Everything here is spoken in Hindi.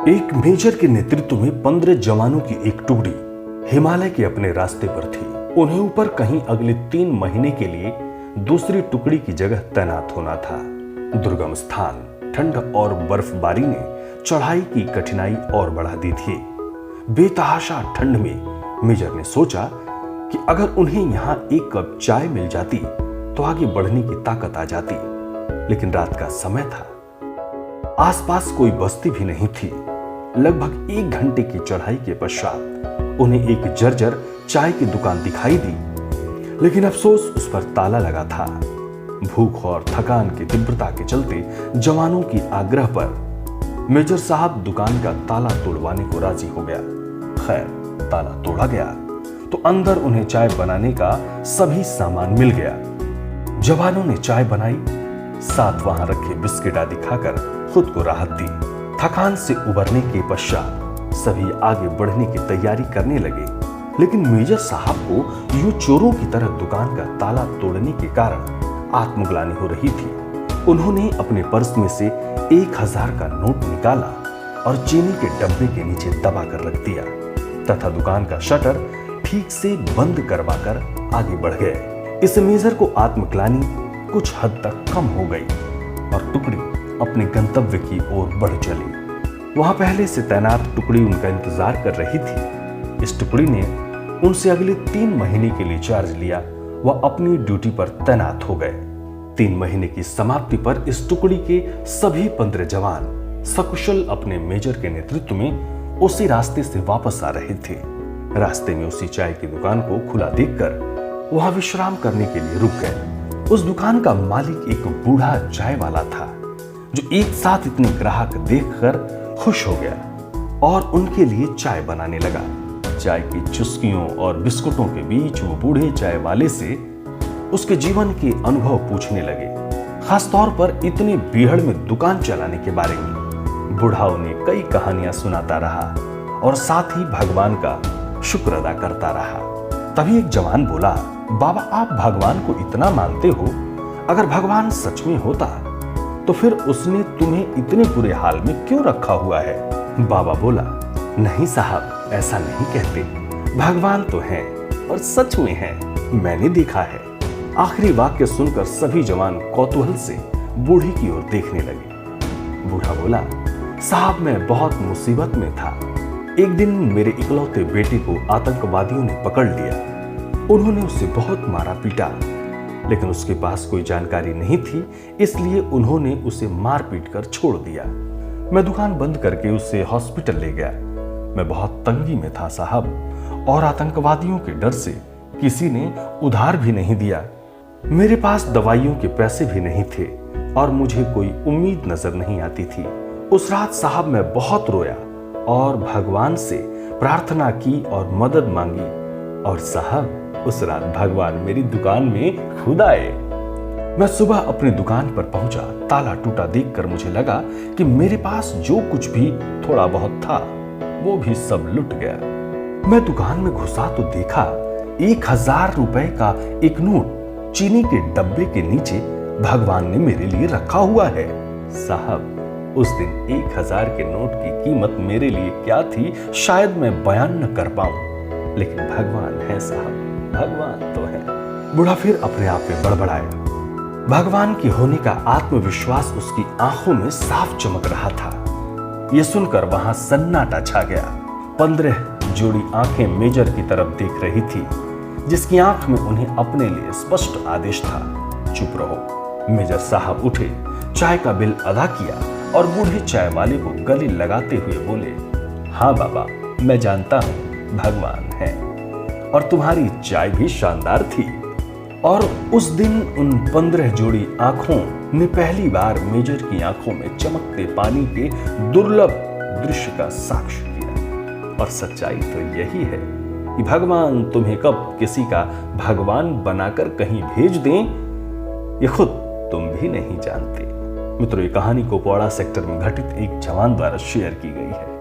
एक मेजर के नेतृत्व में 15 जवानों की एक टुकड़ी हिमालय के अपने रास्ते पर थी। उन्हें ऊपर कहीं अगले 3 महीने के लिए दूसरी टुकड़ी की जगह तैनात होना था। दुर्गम स्थान, ठंड और बर्फबारी ने चढ़ाई की कठिनाई और बढ़ा दी थी। बेतहाशा ठंड में मेजर ने सोचा कि अगर उन्हें यहाँ एक कप चाय मिल जाती तो आगे बढ़ने की ताकत आ जाती। लेकिन रात का समय था, आसपास कोई बस्ती भी नहीं थी। लगभग 1 घंटे की चढ़ाई के पश्चात उन्हें एक जर्जर चाय की दुकान दिखाई दी, लेकिन अफसोस उस पर ताला लगा था। भूख और थकान की तीव्रता के चलते जवानों की आग्रह पर मेजर साहब दुकान का ताला तोड़वाने को राजी हो गया। खैर, ताला तोड़ा गया तो अंदर उन्हें चाय बनाने का सभी सामान मिल गया। जवानों ने चाय बनाई, साथ वहां रखे बिस्किट आदि खाकर खुद को राहत दी। थकान से उबरने के पश्चात सभी आगे बढ़ने की तैयारी करने लगे, लेकिन मेजर साहब को यूं चोरों की तरह दुकान का ताला तोड़ने के कारण आत्मग्लानि हो रही थी। उन्होंने अपने पर्स में से 1000 का नोट निकाला और चीनी के डब्बे के नीचे दबा कर रख दिया तथा दुकान का शटर ठीक से बंद करवाकर आगे बढ़ गए। इस मेजर को आत्मग्लानि कुछ हद तक कम हो गई और टुकड़ी अपने गंतव्य की ओर बढ़ चली। वहां पहले से तैनात टुकड़ी उनका इंतजार कर रही थी। इस टुकड़ी ने उनसे अगले 3 महीने के लिए चार्ज लिया। वह अपनी ड्यूटी पर तैनात हो गए। 3 महीने की समाप्ति पर इस टुकड़ी के सभी 15 जवान सकुशल अपने मेजर के नेतृत्व में उसी रास्ते से वापस आ रहे थे। रास्ते में उसी चाय की दुकान को खुला देखकर वहां विश्राम करने के लिए रुक गए। उस दुकान का मालिक एक बूढ़ा चाय वाला था, जो एक साथ इतने ग्राहक देखकर खुश हो गया और उनके लिए चाय बनाने लगा। चाय की चुस्कियों और बिस्कुटों के बीच वो बूढ़े चाय वाले से उसके जीवन के अनुभव पूछने लगे, खासतौर पर इतनी भीड़ में दुकान चलाने के बारे में। बूढ़ा उन्हें कई कहानियां सुनाता रहा और साथ ही भगवान का शुक्र अदा करता रहा। तभी एक जवान बोला, बाबा आप भगवान को इतना मानते हो, अगर भगवान सच में होता तो फिर उसने तुम्हें इतने बुरे हाल में क्यों रखा हुआ है? बाबा बोला, नहीं साहब, ऐसा नहीं कहते। भगवान तो है और सच में है, मैंने देखा है। आखिरी वाक्य सुनकर सभी जवान कौतूहल से बूढ़ी की ओर देखने लगे। बूढ़ा बोला, साहब मैं बहुत मुसीबत में था। एक दिन मेरे इकलौते बेटे को आतंकवादियों ने पकड़ लिया। उन्होंने उसे बहुत मारा पीटा, लेकिन उसके पास कोई जानकारी नहीं थी, इसलिए उन्होंने उसे मार पीट कर छोड़ दिया। मैं दुकान बंद करके उसे हॉस्पिटल ले गया। मैं बहुत तंगी में था साहब, और आतंकवादियों के डर से किसी ने उधार भी नहीं दिया। मेरे पास दवाइयों के पैसे भी नहीं थे और मुझे कोई उम्मीद नजर नहीं आती थी। उस रात साहब मैं बहुत रोया और भगवान से प्रार्थना की और मदद मांगी, और साहब उस रात भगवान मेरी दुकान में खुद आए। मैं सुबह अपनी दुकान पर पहुंचा। ताला टूटा देखकर मुझे लगा कि मेरे पास जो कुछ भी थोड़ा बहुत था वो भी सब लुट गया। मैं दुकान में घुसा तो देखा 1000 रुपए का एक नोट चीनी के डब्बे के नीचे भगवान ने मेरे लिए रखा हुआ है। साहब उस दिन 1000 के नोट की कीमत मेरे लिए क्या थी शायद मैं बयान न कर पाऊं, लेकिन भगवान है साहब, भगवान तो है। बूढ़ा फिर अपने आप में बड़बड़ाया। भगवान की होने का आत्मविश्वास उसकी आंखों में साफ चमक रहा था। यह सुनकर वहां सन्नाटा छा गया। 15 जोड़ी आंखें मेजर की तरफ देख रही थी, जिसकी आंख में उन्हें अपने लिए स्पष्ट आदेश था, चुप रहो। मेजर साहब उठे, चाय का बिल अदा किया और बूढ़े चाय वाले को गले लगाते हुए बोले, हाँ बाबा, मैं जानता हूं भगवान है और तुम्हारी चाय भी शानदार थी। और उस दिन उन 15 जोड़ी आंखों ने पहली बार मेजर की आंखों में चमकते पानी के दुर्लभ दृश्य का साक्ष्य किया। और सच्चाई तो यही है कि भगवान तुम्हें कब किसी का भगवान बनाकर कहीं भेज दें, ये खुद तुम भी नहीं जानते। मित्रों, ये कहानी कुपवाड़ा सेक्टर में घटित एक जवान द्वारा शेयर की गई है।